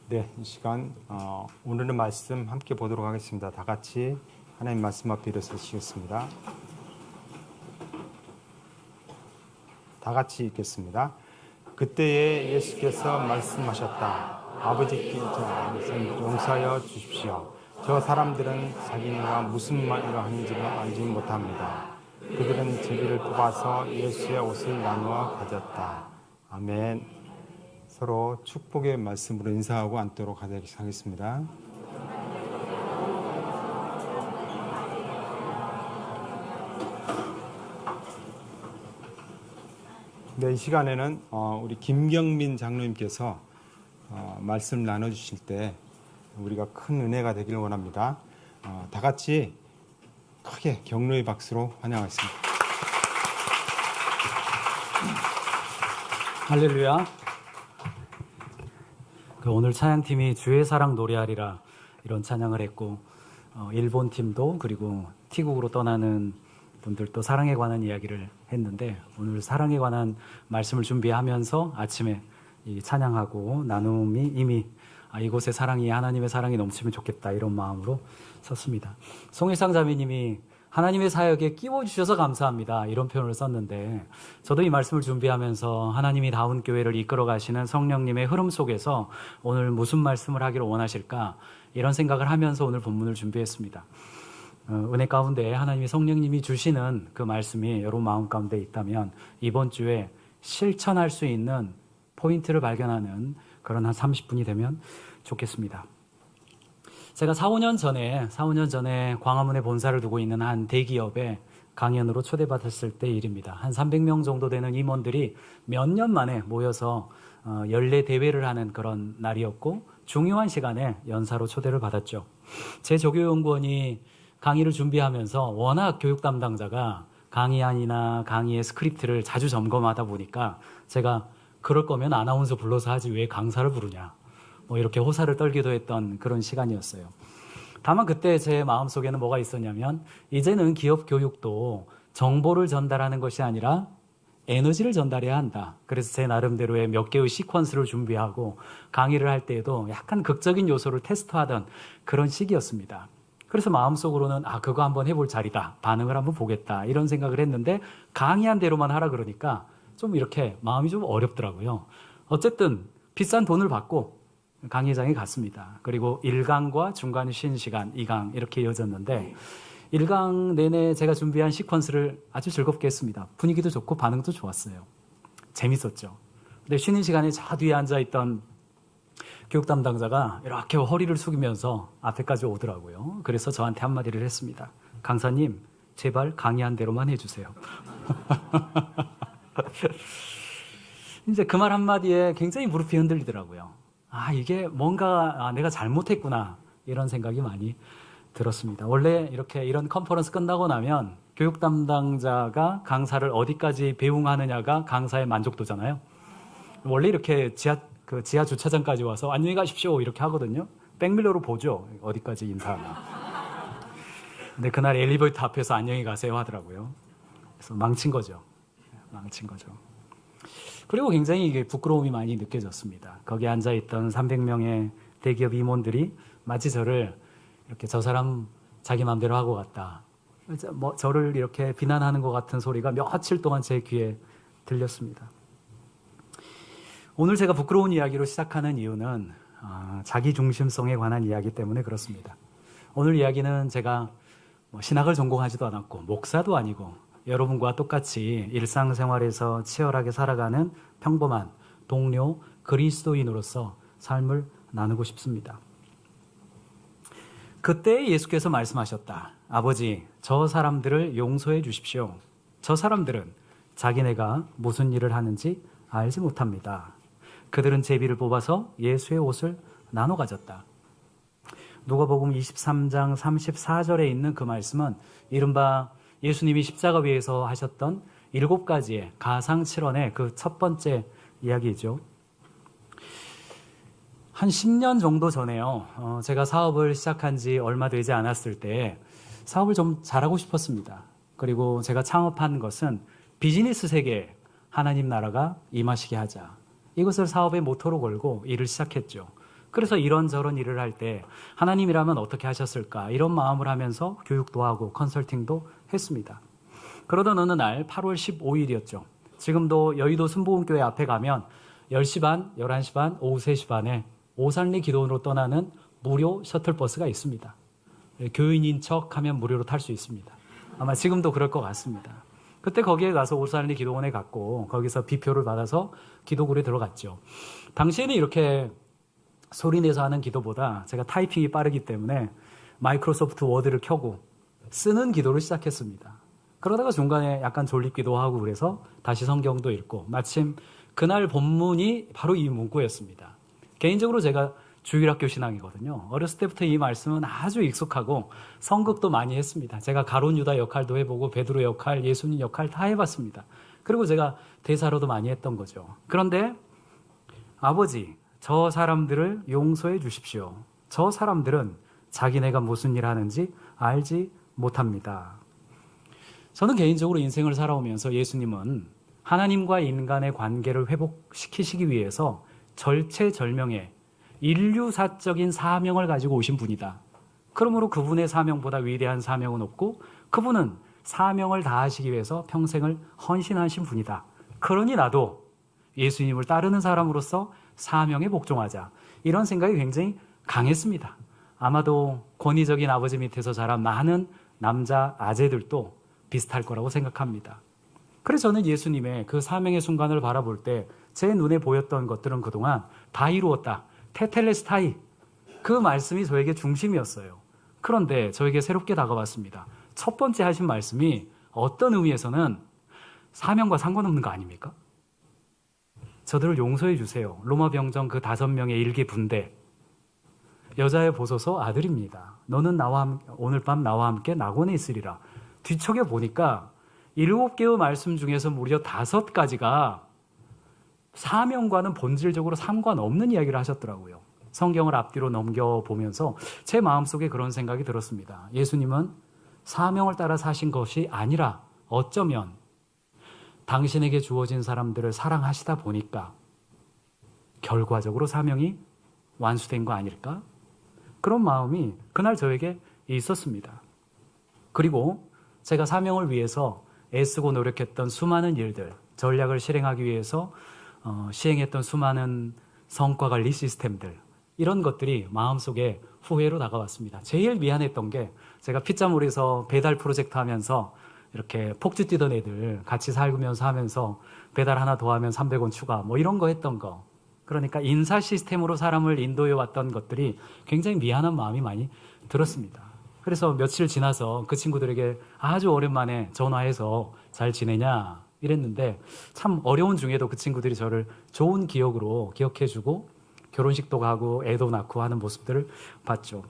네, 이 시간 오늘의 말씀 함께 보도록 하겠습니다. 다 같이 하나님 말씀 앞에 일어서시겠습니다. 다 같이 읽겠습니다. 그때에 예수께서 말씀하셨다. 아버지께 용서하여 주십시오. 저 사람들은 자기네가 무슨 말을 하는지를 알지 못합니다. 그들은 제비를 뽑아서 예수의 옷을 나누어 가졌다. 아멘. 서로 축복의 말씀으로 인사하고 앉도록 하겠습니다. 네, 이 시간에는 우리 김경민 장로님께서 말씀 나눠주실 때 우리가 큰 은혜가 되기를 원합니다. 다 같이 크게 격려의 박수로 환영하겠습니다. 할렐루야. 오늘 찬양팀이 주의 사랑 노래하리라 이런 찬양을 했고, 일본 팀도 그리고 티국으로 떠나는 분들도 사랑에 관한 이야기를 했는데, 오늘 사랑에 관한 말씀을 준비하면서 아침에 이 찬양하고 나눔이 이미 이곳에 사랑이, 하나님의 사랑이 넘치면 좋겠다 이런 마음으로 섰습니다. 송일상 자매님이 하나님의 사역에 끼워주셔서 감사합니다 이런 표현을 썼는데, 저도 이 말씀을 준비하면서 하나님이 다운 교회를 이끌어 가시는 성령님의 흐름 속에서 오늘 무슨 말씀을 하기를 원하실까 이런 생각을 하면서 오늘 본문을 준비했습니다. 은혜 가운데 하나님이 성령님이 주시는 그 말씀이 여러분 마음 가운데 있다면 이번 주에 실천할 수 있는 포인트를 발견하는 그런 한 30분이 되면 좋겠습니다. 제가 4, 5년 전에 광화문에 본사를 두고 있는 한 대기업에 강연으로 초대받았을 때 일입니다. 한 300명 정도 되는 임원들이 몇 년 만에 모여서 연례 대회를 하는 그런 날이었고, 중요한 시간에 연사로 초대를 받았죠. 제 조교연구원이 강의를 준비하면서 워낙 교육 담당자가 강의안이나 강의의 스크립트를 자주 점검하다 보니까 제가 그럴 거면 아나운서 불러서 하지 왜 강사를 부르냐, 이렇게 호사를 떨기도 했던 그런 시간이었어요. 다만 그때 제 마음속에는 뭐가 있었냐면, 이제는 기업 교육도 정보를 전달하는 것이 아니라 에너지를 전달해야 한다. 그래서 제 나름대로의 몇 개의 시퀀스를 준비하고 강의를 할 때에도 약간 극적인 요소를 테스트하던 그런 시기였습니다. 그래서 마음속으로는 그거 한번 해볼 자리다, 반응을 한번 보겠다 이런 생각을 했는데, 강의한 대로만 하라 그러니까 좀 이렇게 마음이 좀 어렵더라고요. 어쨌든 비싼 돈을 받고 강의장에 갔습니다. 그리고 1강과 중간에 쉬는 시간 2강 이렇게 이어졌는데, 1강 내내 제가 준비한 시퀀스를 아주 즐겁게 했습니다. 분위기도 좋고 반응도 좋았어요. 재밌었죠. 근데 쉬는 시간에 저 뒤에 앉아있던 교육 담당자가 이렇게 허리를 숙이면서 앞에까지 오더라고요. 그래서 저한테 한마디를 했습니다. 강사님, 제발 강의한 대로만 해주세요. 이제 그 말 한마디에 굉장히 무릎이 흔들리더라고요. 이게 뭔가 내가 잘못했구나 이런 생각이 많이 들었습니다. 원래 이런 컨퍼런스 끝나고 나면 교육 담당자가 강사를 어디까지 배웅하느냐가 강사의 만족도잖아요. 원래 이렇게 지하 주차장까지 와서 안녕히 가십시오 이렇게 하거든요. 백밀러로 보죠, 어디까지 인사하나. 근데 그날 엘리베이터 앞에서 안녕히 가세요 하더라고요. 그래서 망친 거죠. 그리고 굉장히 이게 부끄러움이 많이 느껴졌습니다. 거기 앉아있던 300명의 대기업 임원들이 마치 저를 이렇게 저 사람 자기 마음대로 하고 갔다, 저를 이렇게 비난하는 것 같은 소리가 며칠 동안 제 귀에 들렸습니다. 오늘 제가 부끄러운 이야기로 시작하는 이유는 자기 중심성에 관한 이야기 때문에 그렇습니다. 오늘 이야기는 제가 신학을 전공하지도 않았고 목사도 아니고 여러분과 똑같이 일상생활에서 치열하게 살아가는 평범한 동료 그리스도인으로서 삶을 나누고 싶습니다. 그때 예수께서 말씀하셨다. 아버지, 저 사람들을 용서해 주십시오. 저 사람들은 자기네가 무슨 일을 하는지 알지 못합니다. 그들은 제비를 뽑아서 예수의 옷을 나눠 가졌다. 누가복음 23장 34절에 있는 그 말씀은 이른바 예수님이 십자가 위에서 하셨던 7가지의 가상칠언의 그 첫 번째 이야기죠. 한 10년 정도 전에요. 제가 사업을 시작한 지 얼마 되지 않았을 때 사업을 좀 잘하고 싶었습니다. 그리고 제가 창업한 것은 비즈니스 세계에 하나님 나라가 임하시게 하자. 이것을 사업의 모토로 걸고 일을 시작했죠. 그래서 이런저런 일을 할 때 하나님이라면 어떻게 하셨을까 이런 마음을 하면서 교육도 하고 컨설팅도 했습니다. 그러던 어느 날 8월 15일이었죠. 지금도 여의도 순복음교회 앞에 가면 10시 반, 11시 반, 오후 3시 반에 오산리 기도원으로 떠나는 무료 셔틀버스가 있습니다. 교인인 척하면 무료로 탈 수 있습니다. 아마 지금도 그럴 것 같습니다. 그때 거기에 가서 오산리 기도원에 갔고 거기서 비표를 받아서 기도굴에 들어갔죠. 당시에는 이렇게 소리내서 하는 기도보다 제가 타이핑이 빠르기 때문에 마이크로소프트 워드를 켜고 쓰는 기도를 시작했습니다. 그러다가 중간에 약간 졸립기도 하고 그래서 다시 성경도 읽고 마침 그날 본문이 바로 이 문구였습니다. 개인적으로 제가 주일학교 신앙이거든요. 어렸을 때부터 이 말씀은 아주 익숙하고 성극도 많이 했습니다. 제가 가룟 유다 역할도 해보고 베드로 역할, 예수님 역할 다 해봤습니다. 그리고 제가 대사로도 많이 했던 거죠. 그런데 아버지, 저 사람들을 용서해 주십시오. 저 사람들은 자기네가 무슨 일 하는지 알지 못합니다. 저는 개인적으로 인생을 살아오면서 예수님은 하나님과 인간의 관계를 회복시키시기 위해서 절체절명의 인류사적인 사명을 가지고 오신 분이다. 그러므로 그분의 사명보다 위대한 사명은 없고 그분은 사명을 다하시기 위해서 평생을 헌신하신 분이다. 그러니 나도 예수님을 따르는 사람으로서 사명에 복종하자. 이런 생각이 굉장히 강했습니다. 아마도 권위적인 아버지 밑에서 자란 많은 남자 아재들도 비슷할 거라고 생각합니다. 그래서 저는 예수님의 그 사명의 순간을 바라볼 때 제 눈에 보였던 것들은 그동안 다 이루었다. 테텔레스타이. 그 말씀이 저에게 중심이었어요. 그런데 저에게 새롭게 다가왔습니다. 첫 번째 하신 말씀이 어떤 의미에서는 사명과 상관없는 거 아닙니까? 저들을 용서해 주세요. 로마 병정 그 5명의 일개 분대. 여자의 보소서 아들입니다. 너는 오늘 밤 나와 함께 낙원에 있으리라. 뒤척여 보니까 7개의 말씀 중에서 무려 5가지가 사명과는 본질적으로 상관없는 이야기를 하셨더라고요. 성경을 앞뒤로 넘겨보면서 제 마음속에 그런 생각이 들었습니다. 예수님은 사명을 따라 사신 것이 아니라 어쩌면 당신에게 주어진 사람들을 사랑하시다 보니까 결과적으로 사명이 완수된 거 아닐까? 그런 마음이 그날 저에게 있었습니다. 그리고 제가 사명을 위해서 애쓰고 노력했던 수많은 일들, 전략을 실행하기 위해서 시행했던 수많은 성과관리 시스템들, 이런 것들이 마음속에 후회로 다가왔습니다. 제일 미안했던 게 제가 피자몰에서 배달 프로젝트 하면서 이렇게 폭주 뛰던 애들 같이 살면서 하면서 배달 하나 더 하면 300원 추가 뭐 이런 거 했던 거. 그러니까 인사 시스템으로 사람을 인도해 왔던 것들이 굉장히 미안한 마음이 많이 들었습니다. 그래서 며칠 지나서 그 친구들에게 아주 오랜만에 전화해서 잘 지내냐 이랬는데 참 어려운 중에도 그 친구들이 저를 좋은 기억으로 기억해주고 결혼식도 가고 애도 낳고 하는 모습들을 봤죠.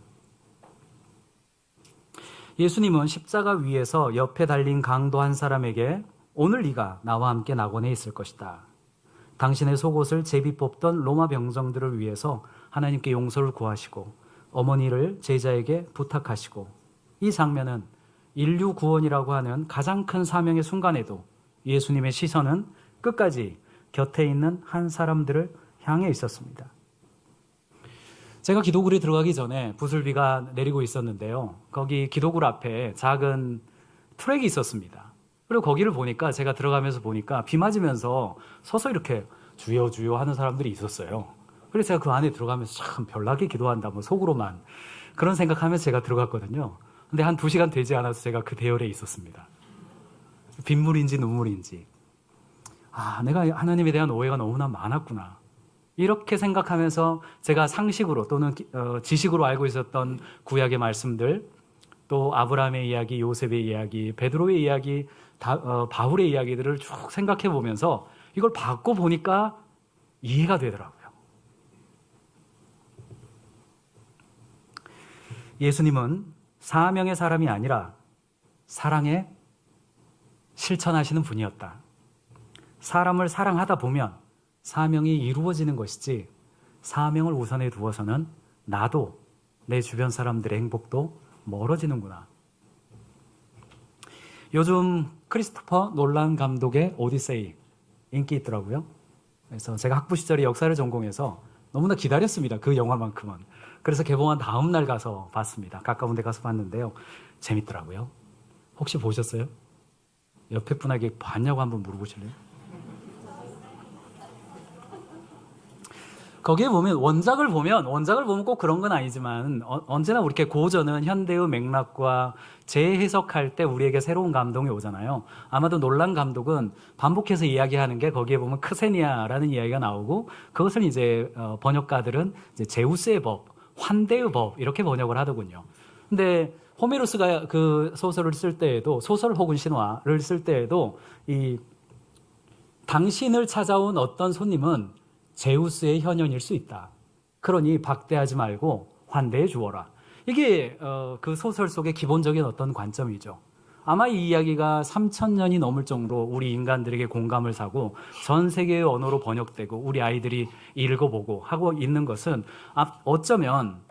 예수님은 십자가 위에서 옆에 달린 강도 한 사람에게 오늘 네가 나와 함께 낙원에 있을 것이다. 당신의 속옷을 제비 뽑던 로마 병정들을 위해서 하나님께 용서를 구하시고 어머니를 제자에게 부탁하시고 이 장면은 인류 구원이라고 하는 가장 큰 사명의 순간에도 예수님의 시선은 끝까지 곁에 있는 한 사람들을 향해 있었습니다. 제가 기도굴에 들어가기 전에 부슬비가 내리고 있었는데요. 거기 기도굴 앞에 작은 트랙이 있었습니다. 그리고 거기를 보니까 제가 들어가면서 보니까 비 맞으면서 서서 이렇게 주여 주여 하는 사람들이 있었어요. 그래서 제가 그 안에 들어가면서 참 별나게 기도한다 뭐 속으로만 그런 생각하면서 제가 들어갔거든요. 근데 한 2시간 되지 않아서 제가 그 대열에 있었습니다. 빗물인지 눈물인지 내가 하나님에 대한 오해가 너무나 많았구나. 이렇게 생각하면서 제가 상식으로 또는 지식으로 알고 있었던 구약의 말씀들, 또 아브라함의 이야기, 요셉의 이야기, 베드로의 이야기, 바울의 이야기들을 쭉 생각해 보면서 이걸 받고 보니까 이해가 되더라고요. 예수님은 사명의 사람이 아니라 사랑의 실천하시는 분이었다. 사람을 사랑하다 보면 사명이 이루어지는 것이지 사명을 우선에 두어서는 나도 내 주변 사람들의 행복도 멀어지는구나. 요즘 크리스토퍼 놀란 감독의 오디세이 인기 있더라고요. 그래서 제가 학부 시절에 역사를 전공해서 너무나 기다렸습니다. 그 영화만큼은. 그래서 개봉한 다음 날 가서 봤습니다. 가까운 데 가서 봤는데요. 재밌더라고요. 혹시 보셨어요? 옆에 분에게 봤냐고 한번 물어보실래요? 거기에 보면 원작을 보면 꼭 그런 건 아니지만 언제나 이렇게 고전은 현대의 맥락과 재해석할 때 우리에게 새로운 감동이 오잖아요. 아마도 놀란 감독은 반복해서 이야기하는 게 거기에 보면 크세니아라는 이야기가 나오고 그것을 이제 번역가들은 이제 제우스의 법, 환대의 법 이렇게 번역을 하더군요. 근데 호메로스가 그 소설을 쓸 때에도 소설 혹은 신화를 쓸 때에도 이 당신을 찾아온 어떤 손님은 제우스의 현현일 수 있다. 그러니 박대하지 말고 환대해 주어라. 이게 그 소설 속의 기본적인 어떤 관점이죠. 아마 이 이야기가 3,000년이 넘을 정도로 우리 인간들에게 공감을 사고 전 세계의 언어로 번역되고 우리 아이들이 읽어보고 하고 있는 것은 어쩌면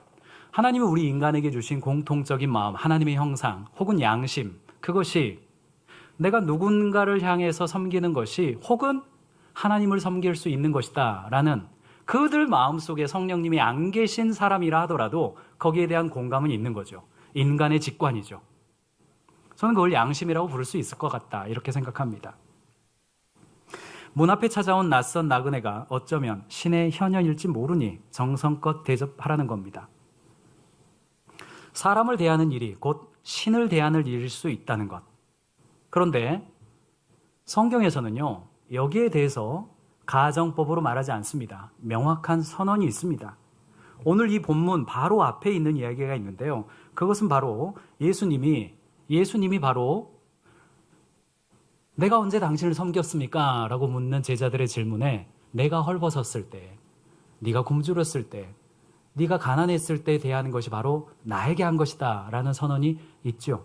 하나님이 우리 인간에게 주신 공통적인 마음, 하나님의 형상 혹은 양심, 그것이 내가 누군가를 향해서 섬기는 것이 혹은 하나님을 섬길 수 있는 것이다 라는 그들 마음속에 성령님이 안 계신 사람이라 하더라도 거기에 대한 공감은 있는 거죠. 인간의 직관이죠. 저는 그걸 양심이라고 부를 수 있을 것 같다 이렇게 생각합니다. 문 앞에 찾아온 낯선 나그네가 어쩌면 신의 현현일지 모르니 정성껏 대접하라는 겁니다. 사람을 대하는 일이 곧 신을 대하는 일일 수 있다는 것. 그런데 성경에서는요, 여기에 대해서 가정법으로 말하지 않습니다. 명확한 선언이 있습니다. 오늘 이 본문 바로 앞에 있는 이야기가 있는데요. 그것은 바로 예수님이 바로 내가 언제 당신을 섬겼습니까? 라고 묻는 제자들의 질문에 내가 헐벗었을 때, 네가 굶주렸을 때, 네가 가난했을 때 대하는 것이 바로 나에게 한 것이다 라는 선언이 있죠.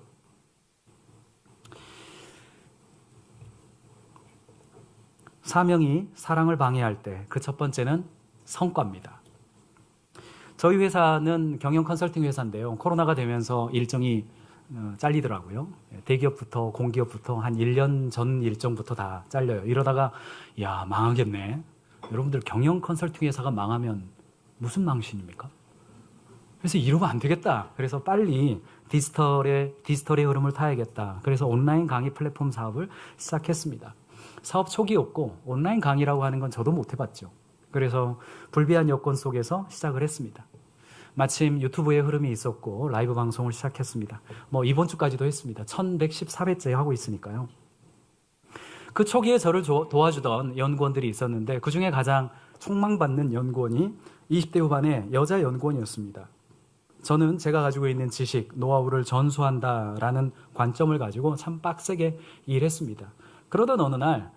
사명이 사랑을 방해할 때 그 첫 번째는 성과입니다. 저희 회사는 경영 컨설팅 회사인데요. 코로나가 되면서 일정이 잘리더라고요. 대기업부터 공기업부터 한 1년 전 일정부터 다 잘려요. 이러다가 야 망하겠네. 여러분들 경영 컨설팅 회사가 망하면 무슨 망신입니까? 그래서 이러면 안 되겠다. 그래서 빨리 디지털의 흐름을 타야겠다. 그래서 온라인 강의 플랫폼 사업을 시작했습니다. 사업 초기였고 온라인 강의라고 하는 건 저도 못 해봤죠. 그래서 불비한 여건 속에서 시작을 했습니다. 마침 유튜브의 흐름이 있었고 라이브 방송을 시작했습니다. 이번 주까지도 했습니다. 1114회째 하고 있으니까요. 그 초기에 저를 도와주던 연구원들이 있었는데 그중에 가장 촉망받는 연구원이 20대 후반의 여자 연구원이었습니다. 저는 제가 가지고 있는 지식, 노하우를 전수한다라는 관점을 가지고 참 빡세게 일했습니다. 그러던 어느 날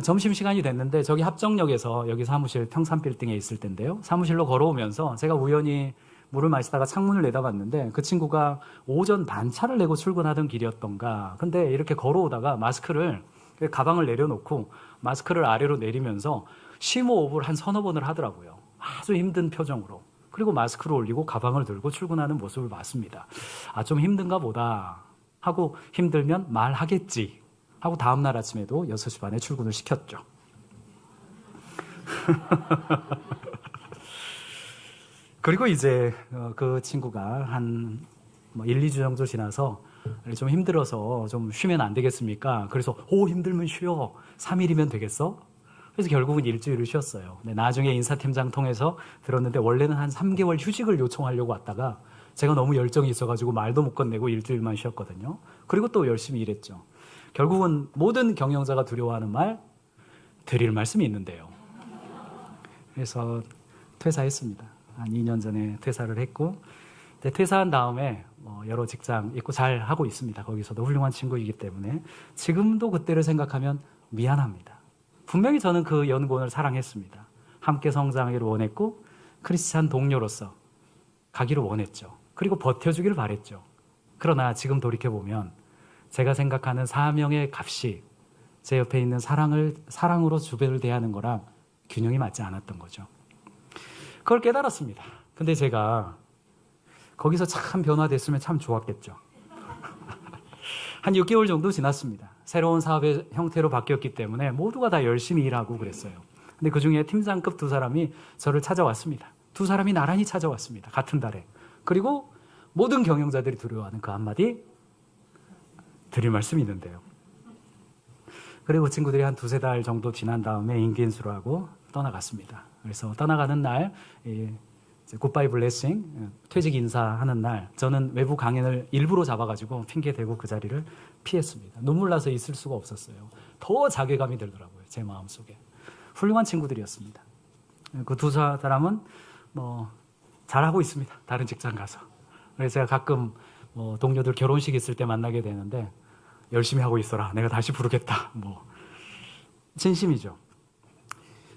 점심시간이 됐는데 저기 합정역에서 여기 사무실 평산빌딩에 있을 텐데요. 사무실로 걸어오면서 제가 우연히 물을 마시다가 창문을 내다봤는데 그 친구가 오전 반차를 내고 출근하던 길이었던가. 근데 이렇게 걸어오다가 가방을 내려놓고 마스크를 아래로 내리면서 심호흡을 한 서너 번을 하더라고요. 아주 힘든 표정으로. 그리고 마스크를 올리고 가방을 들고 출근하는 모습을 봤습니다. 좀 힘든가 보다 하고 힘들면 말하겠지. 하고 다음날 아침에도 6시 반에 출근을 시켰죠. 그리고 이제 그 친구가 한 1, 2주 정도 지나서 좀 힘들어서 좀 쉬면 안 되겠습니까? 그래서 힘들면 쉬어. 3일이면 되겠어? 그래서 결국은 일주일을 쉬었어요. 근데 나중에 인사팀장 통해서 들었는데 원래는 한 3개월 휴직을 요청하려고 왔다가 제가 너무 열정이 있어가지고 말도 못 건네고 일주일만 쉬었거든요. 그리고 또 열심히 일했죠. 결국은 모든 경영자가 두려워하는 드릴 말씀이 있는데요. 그래서 퇴사했습니다. 한 2년 전에 퇴사를 했고 퇴사한 다음에 여러 직장 있고 잘 하고 있습니다. 거기서도 훌륭한 친구이기 때문에 지금도 그때를 생각하면 미안합니다. 분명히 저는 그 연구원을 사랑했습니다. 함께 성장하기를 원했고 크리스찬 동료로서 가기를 원했죠. 그리고 버텨주기를 바랬죠. 그러나 지금 돌이켜보면 제가 생각하는 사명의 값이 제 옆에 있는 사랑으로 주변을 대하는 거랑 균형이 맞지 않았던 거죠. 그걸 깨달았습니다. 근데 제가 거기서 참 변화됐으면 참 좋았겠죠. 한 6개월 정도 지났습니다. 새로운 사업의 형태로 바뀌었기 때문에 모두가 다 열심히 일하고 그랬어요. 근데 그 중에 팀장급 두 사람이 저를 찾아왔습니다. 두 사람이 나란히 찾아왔습니다. 같은 달에. 그리고 모든 경영자들이 두려워하는 그 한마디 드릴 말씀이 있는데요. 그리고 그 친구들이 한 두세 달 정도 지난 다음에 인기인수를 하고 떠나갔습니다. 그래서 떠나가는 날 굿바이 블레싱 퇴직 인사하는 날 저는 외부 강연을 일부러 잡아가지고 핑계대고 그 자리를 피했습니다. 눈물 나서 있을 수가 없었어요. 더 자괴감이 들더라고요. 제 마음속에. 훌륭한 친구들이었습니다. 그 두 사람은 뭐 잘하고 있습니다. 다른 직장 가서. 그래서 제가 가끔 뭐 동료들 결혼식 있을 때 만나게 되는데 열심히 하고 있어라. 내가 다시 부르겠다. 뭐 진심이죠.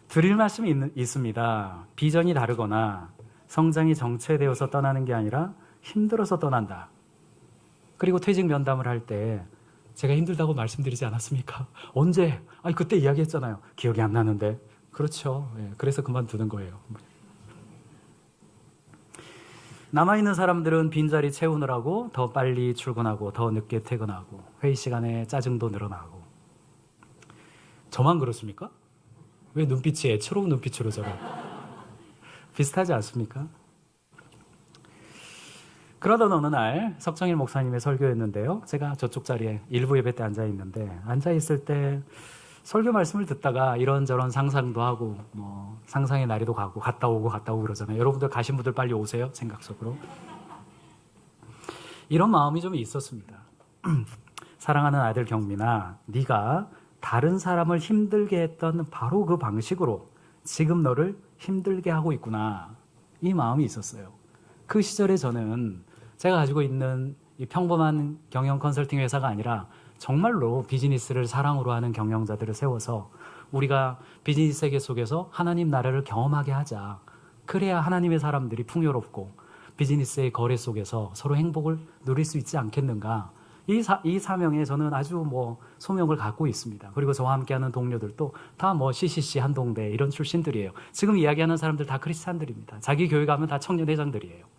드릴 말씀이 있습니다. 비전이 다르거나 성장이 정체되어서 떠나는 게 아니라 힘들어서 떠난다. 그리고 퇴직 면담을 할 때 제가 힘들다고 말씀드리지 않았습니까? 언제? 아니 그때 이야기했잖아요. 기억이 안 나는데. 그렇죠. 예, 그래서 그만두는 거예요. 남아있는 사람들은 빈자리 채우느라고 더 빨리 출근하고 더 늦게 퇴근하고 회의 시간에 짜증도 늘어나고. 저만 그렇습니까? 왜 눈빛이 애처로운 눈빛으로 저를 비슷하지 않습니까? 그러던 어느 날 석정일 목사님의 설교였는데요. 제가 저쪽 자리에 일부 예배 때 앉아있는데 앉아있을 때 설교 말씀을 듣다가 이런저런 상상도 하고 뭐 상상의 나리도 가고 갔다 오고 그러잖아요. 여러분들 가신 분들 빨리 오세요. 생각 속으로. 이런 마음이 좀 있었습니다. 사랑하는 아들 경민아, 네가 다른 사람을 힘들게 했던 바로 그 방식으로 지금 너를 힘들게 하고 있구나. 이 마음이 있었어요. 그 시절에 저는 제가 가지고 있는 이 평범한 경영 컨설팅 회사가 아니라 정말로 비즈니스를 사랑으로 하는 경영자들을 세워서 우리가 비즈니스 세계 속에서 하나님 나라를 경험하게 하자. 그래야 하나님의 사람들이 풍요롭고 비즈니스의 거래 속에서 서로 행복을 누릴 수 있지 않겠는가. 이 사명에 저는 아주 뭐 소명을 갖고 있습니다. 그리고 저와 함께하는 동료들도 다 뭐 CCC, 한동대 이런 출신들이에요. 지금 이야기하는 사람들 다 크리스찬들입니다. 자기 교회 가면 다 청년회장들이에요.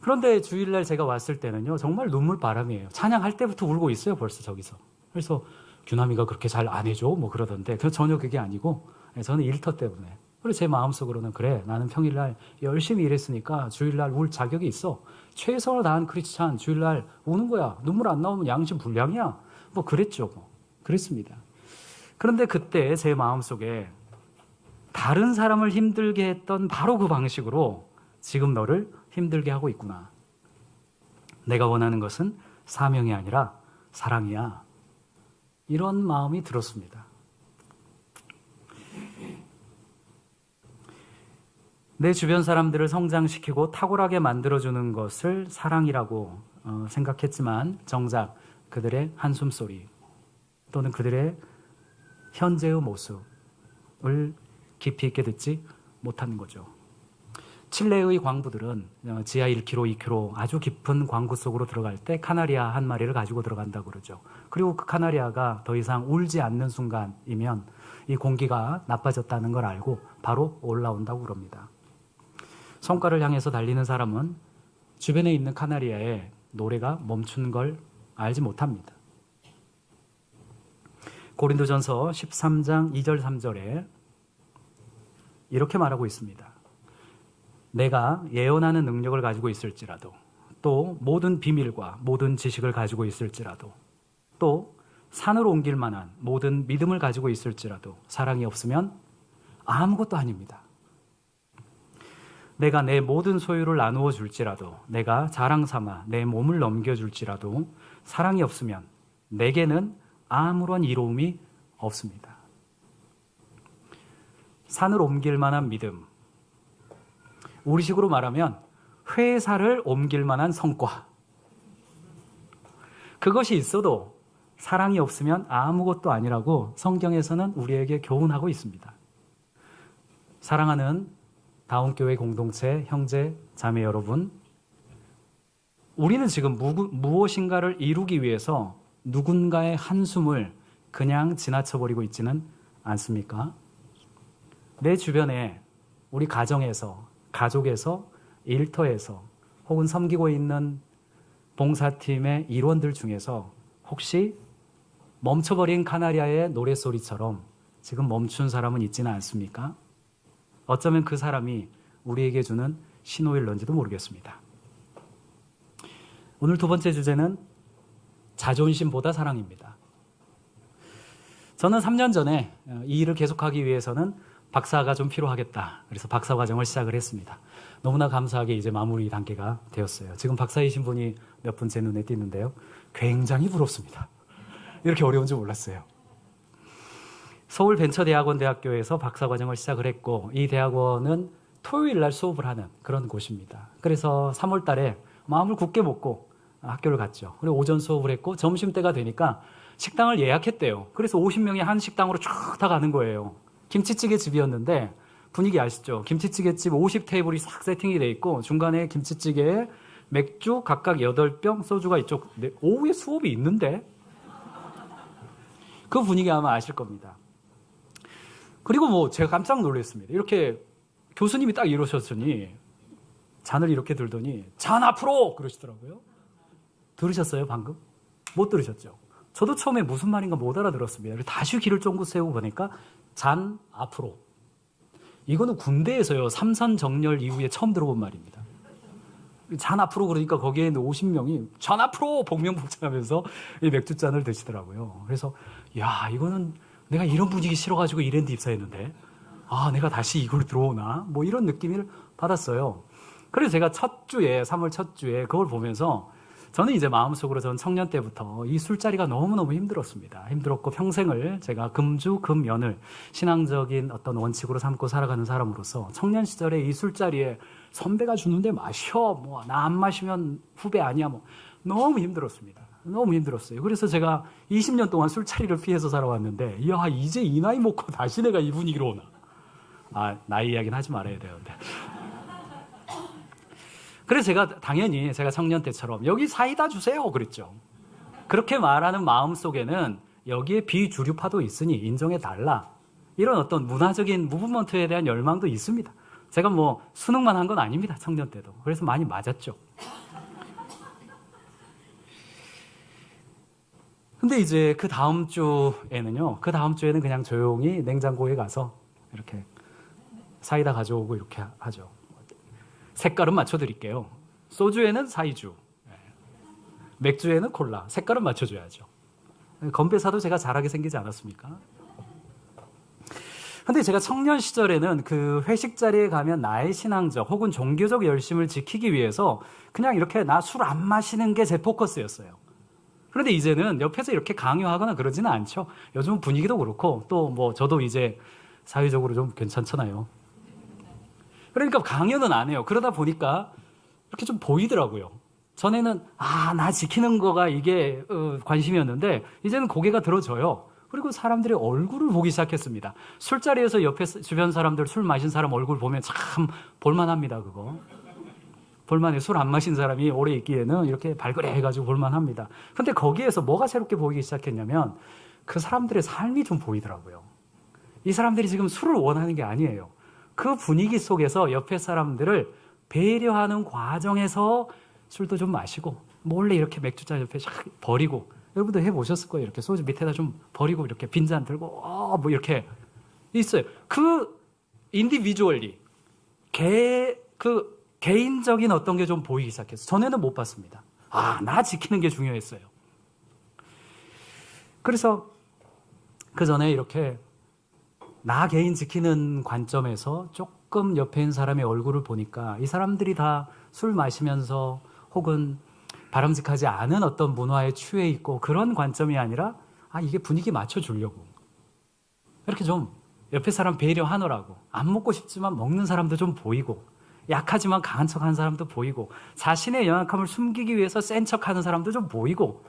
그런데 주일날 제가 왔을 때는요, 정말 눈물바람이에요. 찬양할 때부터 울고 있어요, 벌써 저기서. 그래서 규남이가 그렇게 잘 안 해줘? 뭐 그러던데, 전혀 그게 아니고, 저는 일터 때문에. 그래서 제 마음속으로는, 그래, 나는 평일날 열심히 일했으니까 주일날 울 자격이 있어. 최선을 다한 크리스찬, 주일날 우는 거야. 눈물 안 나오면 양심 불량이야. 뭐 그랬죠, 뭐. 그랬습니다. 그런데 그때 제 마음속에 다른 사람을 힘들게 했던 바로 그 방식으로 지금 너를 힘들게 하고 있구나. 내가 원하는 것은 사명이 아니라 사랑이야. 이런 마음이 들었습니다. 내 주변 사람들을 성장시키고 탁월하게 만들어주는 것을 사랑이라고 생각했지만 정작 그들의 한숨소리 또는 그들의 현재의 모습을 깊이 있게 듣지 못하는 거죠. 칠레의 광부들은 지하 1km, 2km 아주 깊은 광구 속으로 들어갈 때 카나리아 한 마리를 가지고 들어간다고 그러죠. 그리고 그 카나리아가 더 이상 울지 않는 순간이면 이 공기가 나빠졌다는 걸 알고 바로 올라온다고 그럽니다. 성과를 향해서 달리는 사람은 주변에 있는 카나리아의 노래가 멈춘 걸 알지 못합니다. 고린도전서 13장 2절 3절에 이렇게 말하고 있습니다. 내가 예언하는 능력을 가지고 있을지라도 또 모든 비밀과 모든 지식을 가지고 있을지라도 또 산을 옮길 만한 모든 믿음을 가지고 있을지라도 사랑이 없으면 아무것도 아닙니다. 내가 내 모든 소유를 나누어 줄지라도 내가 자랑 삼아 내 몸을 넘겨줄지라도 사랑이 없으면 내게는 아무런 이로움이 없습니다. 산을 옮길 만한 믿음, 우리식으로 말하면 회사를 옮길 만한 성과, 그것이 있어도 사랑이 없으면 아무것도 아니라고 성경에서는 우리에게 교훈하고 있습니다. 사랑하는 다운교회 공동체 형제 자매 여러분, 우리는 지금 무엇인가를 이루기 위해서 누군가의 한숨을 그냥 지나쳐버리고 있지는 않습니까? 내 주변에 우리 가정에서, 가족에서, 일터에서 혹은 섬기고 있는 봉사팀의 일원들 중에서 혹시 멈춰버린 카나리아의 노랫소리처럼 지금 멈춘 사람은 있지는 않습니까? 어쩌면 그 사람이 우리에게 주는 신호일런지도 모르겠습니다. 오늘 두 번째 주제는 자존심보다 사랑입니다. 저는 3년 전에 이 일을 계속하기 위해서는 박사가 좀 필요하겠다. 그래서 박사 과정을 시작을 했습니다. 너무나 감사하게 이제 마무리 단계가 되었어요. 지금 박사이신 분이 몇 분 제 눈에 띄는데요. 굉장히 부럽습니다. 이렇게 어려운 줄 몰랐어요. 서울벤처대학원대학교에서 박사 과정을 시작을 했고 이 대학원은 토요일 날 수업을 하는 그런 곳입니다. 그래서 3월 달에 마음을 굳게 먹고 학교를 갔죠. 그리고 오전 수업을 했고 점심때가 되니까 식당을 예약했대요. 그래서 50명이 한 식당으로 쭉 다 가는 거예요. 김치찌개 집이었는데 분위기 아시죠? 김치찌개집 50테이블이 싹 세팅이 돼 있고 중간에 김치찌개에 맥주 각각 8병, 소주가 이쪽. 오후에 수업이 있는데 그 분위기 아마 아실 겁니다. 그리고 뭐 제가 깜짝 놀랐습니다. 이렇게 교수님이 딱 이러셨으니 잔을 이렇게 들더니 잔 앞으로 그러시더라고요. 들으셨어요 방금? 못 들으셨죠? 저도 처음에 무슨 말인가 못 알아들었습니다. 다시 귀를 쫑긋 세우고 보니까 잔 앞으로. 이거는 군대에서요. 삼선 정렬 이후에 처음 들어본 말입니다. 잔 앞으로 그러니까 거기에 있는 50명이 잔 앞으로 복명복창하면서 이 맥주잔을 드시더라고요. 그래서 야 이거는 내가 이런 분위기 싫어가지고 이랜드 입사했는데 내가 다시 이걸 들어오나? 뭐 이런 느낌을 받았어요. 그래서 제가 첫 주에 3월 첫 주에 그걸 보면서 저는 이제 마음속으로 전 청년 때부터 이 술자리가 너무너무 힘들었습니다. 힘들었고 평생을 제가 금주 금연을 신앙적인 어떤 원칙으로 삼고 살아가는 사람으로서 청년 시절에 이 술자리에 선배가 주는데 마셔, 뭐 나 안 마시면 후배 아니야, 뭐 너무 힘들었습니다. 너무 힘들었어요. 그래서 제가 20년 동안 술자리를 피해서 살아왔는데, 이야 이제 이 나이 먹고 다시 내가 이 분위기로 오나? 나이 이야기는 하지 말아야 되는데. 그래서 제가 당연히 제가 청년 때처럼 여기 사이다 주세요 그랬죠. 그렇게 말하는 마음 속에는 여기에 비주류파도 있으니 인정해달라. 이런 어떤 문화적인 무브먼트에 대한 열망도 있습니다. 제가 뭐 수능만 한 건 아닙니다. 청년 때도. 그래서 많이 맞았죠. 근데 이제 그 다음 주에는요. 그 다음 주에는 그냥 조용히 냉장고에 가서 이렇게 사이다 가져오고 이렇게 하죠. 색깔은 맞춰드릴게요. 소주에는 사이주, 맥주에는 콜라. 색깔은 맞춰줘야죠. 건배사도 제가 잘하게 생기지 않았습니까? 근데 제가 청년 시절에는 그 회식 자리에 가면 나의 신앙적 혹은 종교적 열심을 지키기 위해서 그냥 이렇게 나 술 안 마시는 게 제 포커스였어요. 그런데 이제는 옆에서 이렇게 강요하거나 그러지는 않죠. 요즘 분위기도 그렇고 또 뭐 저도 이제 사회적으로 좀 괜찮잖아요. 그러니까 강요는 안 해요. 그러다 보니까 이렇게 좀 보이더라고요. 전에는 나 지키는 거가 이게 관심이었는데 이제는 고개가 들어져요. 그리고 사람들의 얼굴을 보기 시작했습니다. 술자리에서 옆에 주변 사람들 술 마신 사람 얼굴 보면 참 볼만합니다. 그거 볼만해. 술 안 마신 사람이 오래 있기에는 이렇게 발그레해가지고 볼만합니다. 근데 거기에서 뭐가 새롭게 보이기 시작했냐면 그 사람들의 삶이 좀 보이더라고요. 이 사람들이 지금 술을 원하는 게 아니에요. 그 분위기 속에서 옆에 사람들을 배려하는 과정에서 술도 좀 마시고 몰래 이렇게 맥주잔 옆에 쫙 버리고, 여러분도 해보셨을 거예요. 이렇게 소주 밑에다 좀 버리고 이렇게 빈잔 들고 뭐 이렇게 있어요. 그 인디비주얼리 그 개인적인 어떤 게 좀 보이기 시작했어요. 전에는 못 봤습니다. 나 지키는 게 중요했어요. 그래서 그 전에 이렇게 나 개인 지키는 관점에서 조금 옆에 있는 사람의 얼굴을 보니까 이 사람들이 다 술 마시면서 혹은 바람직하지 않은 어떤 문화에 취해 있고 그런 관점이 아니라 이게 분위기 맞춰주려고 이렇게 좀 옆에 사람 배려하느라고 안 먹고 싶지만 먹는 사람도 좀 보이고 약하지만 강한 척하는 사람도 보이고 자신의 연약함을 숨기기 위해서 센 척하는 사람도 좀 보이고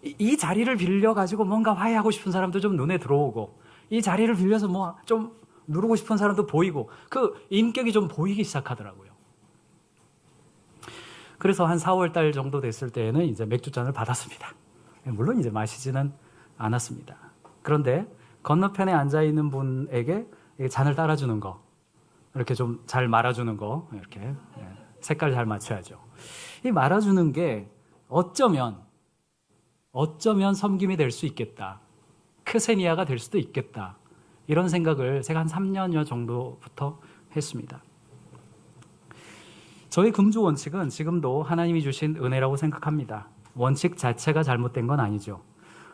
이 자리를 빌려가지고 뭔가 화해하고 싶은 사람도 좀 눈에 들어오고 이 자리를 빌려서 뭐 좀 누르고 싶은 사람도 보이고 그 인격이 좀 보이기 시작하더라고요. 그래서 한 4월 달 정도 됐을 때에는 이제 맥주잔을 받았습니다. 물론 이제 마시지는 않았습니다. 그런데 건너편에 앉아있는 분에게 잔을 따라주는 거, 이렇게 좀 잘 말아주는 거, 이렇게 색깔 잘 맞춰야죠. 이 말아주는 게 어쩌면 섬김이 될 수 있겠다. 크세니아가 될 수도 있겠다. 이런 생각을 제가 한 3년여 정도부터 했습니다. 저의 금주 원칙은 지금도 하나님이 주신 은혜라고 생각합니다. 원칙 자체가 잘못된 건 아니죠.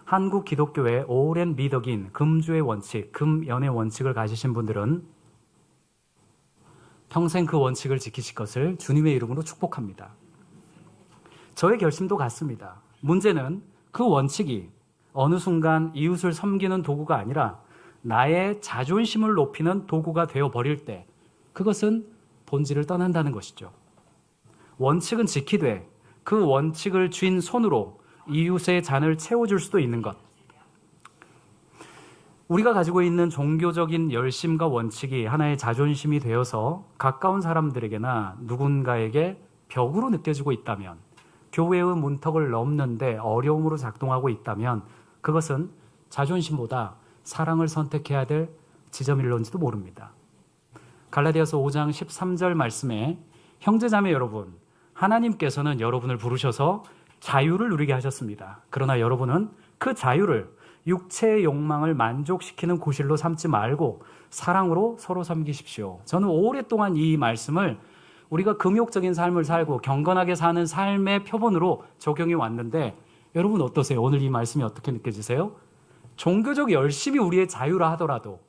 한국 기독교의 오랜 미덕인 금주의 원칙, 금연의 원칙을 가지신 분들은 평생 그 원칙을 지키실 것을 주님의 이름으로 축복합니다. 저의 결심도 같습니다. 문제는 그 원칙이 어느 순간 이웃을 섬기는 도구가 아니라 나의 자존심을 높이는 도구가 되어버릴 때 그것은 본질을 떠난다는 것이죠. 원칙은 지키되 그 원칙을 쥔 손으로 이웃의 잔을 채워줄 수도 있는 것. 우리가 가지고 있는 종교적인 열심과 원칙이 하나의 자존심이 되어서 가까운 사람들에게나 누군가에게 벽으로 느껴지고 있다면, 교회의 문턱을 넘는데 어려움으로 작동하고 있다면 그것은 자존심보다 사랑을 선택해야 될 지점일런지도 모릅니다. 갈라디아서 5장 13절 말씀에 형제자매 여러분, 하나님께서는 여러분을 부르셔서 자유를 누리게 하셨습니다. 그러나 여러분은 그 자유를 육체의 욕망을 만족시키는 구실로 삼지 말고 사랑으로 서로 섬기십시오. 저는 오랫동안 이 말씀을 우리가 금욕적인 삶을 살고 경건하게 사는 삶의 표본으로 적용해 왔는데 여러분 어떠세요? 오늘 이 말씀이 어떻게 느껴지세요? 종교적 열심이 우리의 자유라 하더라도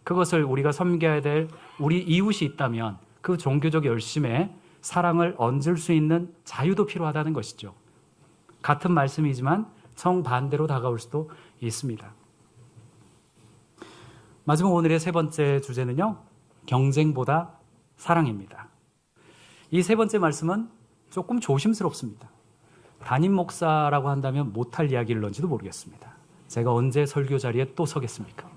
그것을 우리가 섬겨야 될 우리 이웃이 있다면 그 종교적 열심에 사랑을 얹을 수 있는 자유도 필요하다는 것이죠. 같은 말씀이지만 정반대로 다가올 수도 있습니다. 마지막 오늘의 세 번째 주제는요, 경쟁보다 사랑입니다. 이 세 번째 말씀은 조금 조심스럽습니다. 담임 목사라고 한다면 못할 이야기일런지도 모르겠습니다. 제가 언제 설교 자리에 또 서겠습니까?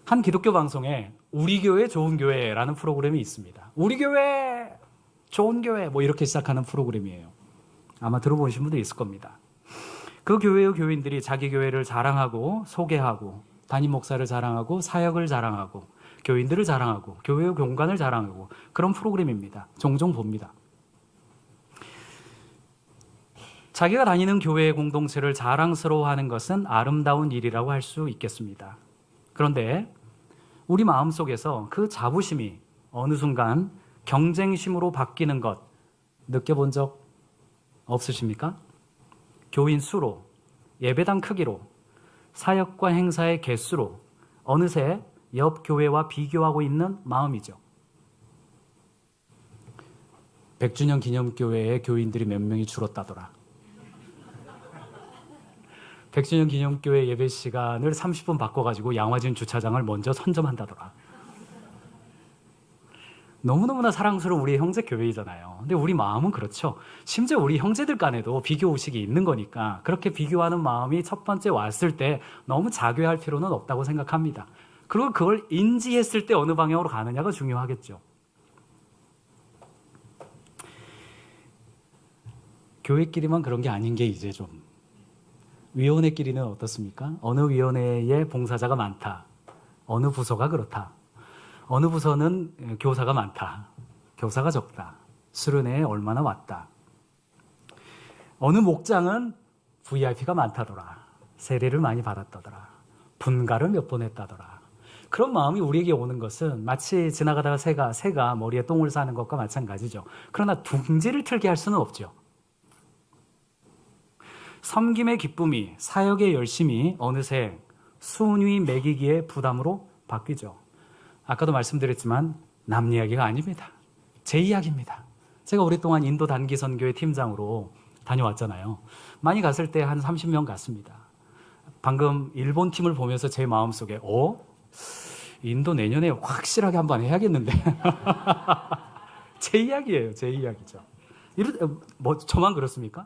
한 기독교 방송에 우리 교회 좋은 교회라는 프로그램이 있습니다. 우리 교회 좋은 교회 뭐 이렇게 시작하는 프로그램이에요. 아마 들어보신 분도 있을 겁니다. 그 교회의 교인들이 자기 교회를 자랑하고 소개하고 담임 목사를 자랑하고 사역을 자랑하고 교인들을 자랑하고 교회의 공간을 자랑하고 그런 프로그램입니다. 종종 봅니다. 자기가 다니는 교회의 공동체를 자랑스러워하는 것은 아름다운 일이라고 할 수 있겠습니다. 그런데 우리 마음속에서 그 자부심이 어느 순간 경쟁심으로 바뀌는 것 느껴본 적 없으십니까? 교인 수로, 예배당 크기로, 사역과 행사의 개수로 어느새 옆 교회와 비교하고 있는 마음이죠. 100주년 기념교회의 교인들이 몇 명이 줄었다더라. 100주년 기념교회 예배 시간을 30분 바꿔가지고 양화진 주차장을 먼저 선점한다더라. 너무너무나 사랑스러운 우리 형제 교회이잖아요. 근데 우리 마음은 그렇죠. 심지어 우리 형제들 간에도 비교의식이 있는 거니까 그렇게 비교하는 마음이 첫 번째 왔을 때 너무 자괴할 필요는 없다고 생각합니다. 그리고 그걸 인지했을 때 어느 방향으로 가느냐가 중요하겠죠. 교회끼리만 그런 게 아닌 게 이제 좀 위원회끼리는 어떻습니까? 어느 위원회에 봉사자가 많다. 어느 부서가 그렇다. 어느 부서는 교사가 많다. 교사가 적다. 수련회에 얼마나 왔다. 어느 목장은 VIP가 많다더라. 세례를 많이 받았다더라. 분가를 몇 번 했다더라. 그런 마음이 우리에게 오는 것은 마치 지나가다가 새가 머리에 똥을 싸는 것과 마찬가지죠. 그러나 둥지를 틀게 할 수는 없죠. 섬김의 기쁨이, 사역의 열심이 어느새 순위 매기기의 부담으로 바뀌죠. 아까도 말씀드렸지만 남 이야기가 아닙니다. 제 이야기입니다. 제가 오랫동안 인도 단기 선교회 팀장으로 다녀왔잖아요. 많이 갔을 때 한 30명 갔습니다. 방금 일본 팀을 보면서 제 마음속에 인도 내년에 확실하게 한번 해야겠는데. 제 이야기예요. 제 이야기죠. 저만 그렇습니까?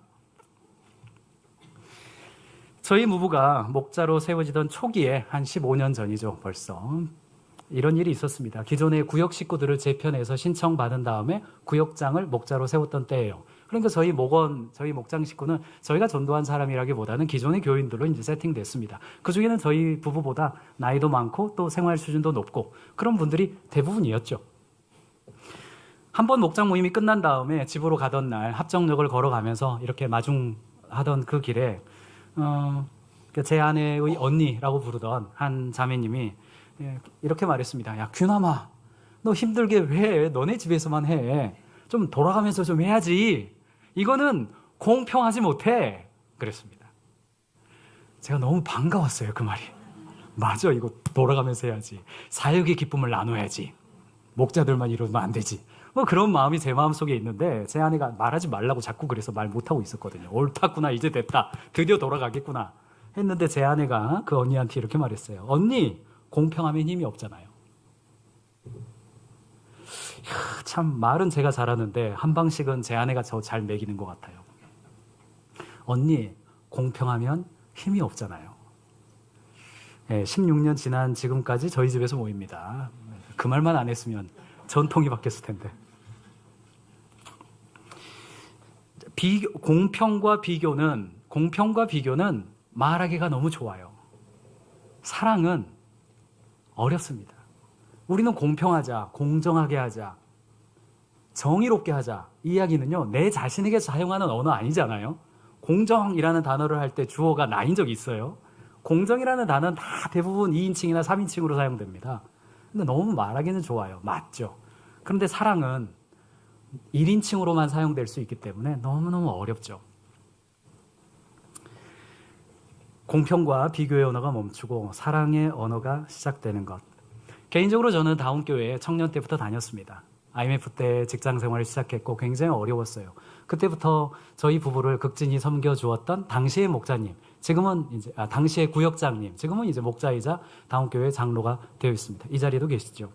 저희 부부가 목자로 세워지던 초기에 한 15년 전이죠. 벌써. 이런 일이 있었습니다. 기존의 구역 식구들을 재편해서 신청받은 다음에 구역장을 목자로 세웠던 때예요. 그러니까 저희 목장 식구는 저희가 전도한 사람이라기보다는 기존의 교인들로 이제 세팅됐습니다. 그 중에는 저희 부부보다 나이도 많고 또 생활 수준도 높고 그런 분들이 대부분이었죠. 한번 목장 모임이 끝난 다음에 집으로 가던 날 합정역을 걸어가면서 이렇게 마중하던 그 길에 제 아내의 언니라고 부르던 한 자매님이 이렇게 말했습니다. 야, 규남아, 너 힘들게 왜 너네 집에서만 해? 좀 돌아가면서 좀 해야지. 이거는 공평하지 못해. 그랬습니다. 제가 너무 반가웠어요, 그 말이. 맞아, 이거 돌아가면서 해야지. 사역의 기쁨을 나눠야지. 목자들만 이러면 안 되지. 뭐 그런 마음이 제 마음속에 있는데 제 아내가 말하지 말라고 자꾸 그래서 말 못하고 있었거든요. 옳다구나, 이제 됐다. 드디어 돌아가겠구나 했는데 제 아내가 그 언니한테 이렇게 말했어요. 언니, 공평하면 힘이 없잖아요. 참 말은 제가 잘하는데 한 방씩은 제 아내가 저 잘 먹이는 것 같아요. 언니, 공평하면 힘이 없잖아요. 16년 지난 지금까지 저희 집에서 모입니다. 그 말만 안 했으면 전통이 바뀌었을 텐데. 공평과 비교는 말하기가 너무 좋아요. 사랑은 어렵습니다. 우리는 공평하자, 공정하게 하자, 정의롭게 하자. 이 이야기는요, 내 자신에게 사용하는 언어 아니잖아요. 공정이라는 단어를 할 때 주어가 나인 적이 있어요. 공정이라는 단어는 다 대부분 2인칭이나 3인칭으로 사용됩니다. 근데 너무 말하기는 좋아요. 맞죠. 그런데 사랑은 1인칭으로만 사용될 수 있기 때문에 너무너무 어렵죠. 공평과 비교의 언어가 멈추고 사랑의 언어가 시작되는 것. 개인적으로 저는 다운교회에 청년 때부터 다녔습니다. IMF 때 직장 생활을 시작했고 굉장히 어려웠어요. 그때부터 저희 부부를 극진히 섬겨주었던 당시의 목자님, 당시의 구역장님, 지금은 이제 목자이자 다운교회 장로가 되어 있습니다. 이 자리에도 계시죠.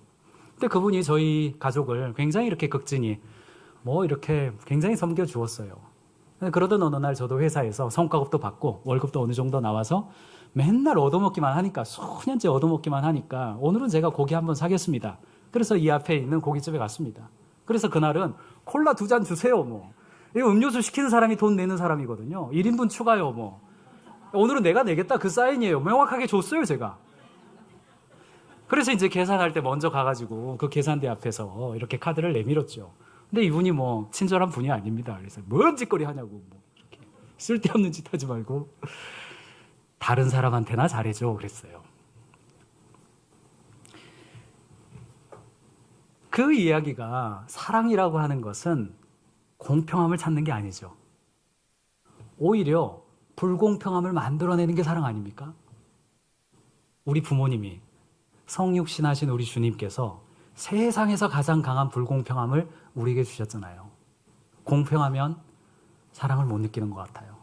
근데 그분이 저희 가족을 굉장히 이렇게 극진히 이렇게 굉장히 섬겨주었어요. 그러던 어느 날 저도 회사에서 성과급도 받고 월급도 어느 정도 나와서 맨날 얻어먹기만 하니까, 수년째 얻어먹기만 하니까 오늘은 제가 고기 한번 사겠습니다. 그래서 이 앞에 있는 고깃집에 갔습니다. 그래서 그날은 콜라 2잔 주세요. 이거 음료수 시키는 사람이 돈 내는 사람이거든요. 1인분 추가요. 오늘은 내가 내겠다, 그 사인이에요. 명확하게 줬어요, 제가. 그래서 이제 계산할 때 먼저 가가지고 그 계산대 앞에서 이렇게 카드를 내밀었죠. 근데 이분이 친절한 분이 아닙니다. 그래서 뭔 짓거리 하냐고, 이렇게 쓸데없는 짓 하지 말고 다른 사람한테나 잘해줘 그랬어요. 그 이야기가, 사랑이라고 하는 것은 공평함을 찾는 게 아니죠. 오히려 불공평함을 만들어내는 게 사랑 아닙니까? 우리 부모님이, 성육신하신 우리 주님께서 세상에서 가장 강한 불공평함을 우리에게 주셨잖아요. 공평하면 사랑을 못 느끼는 것 같아요.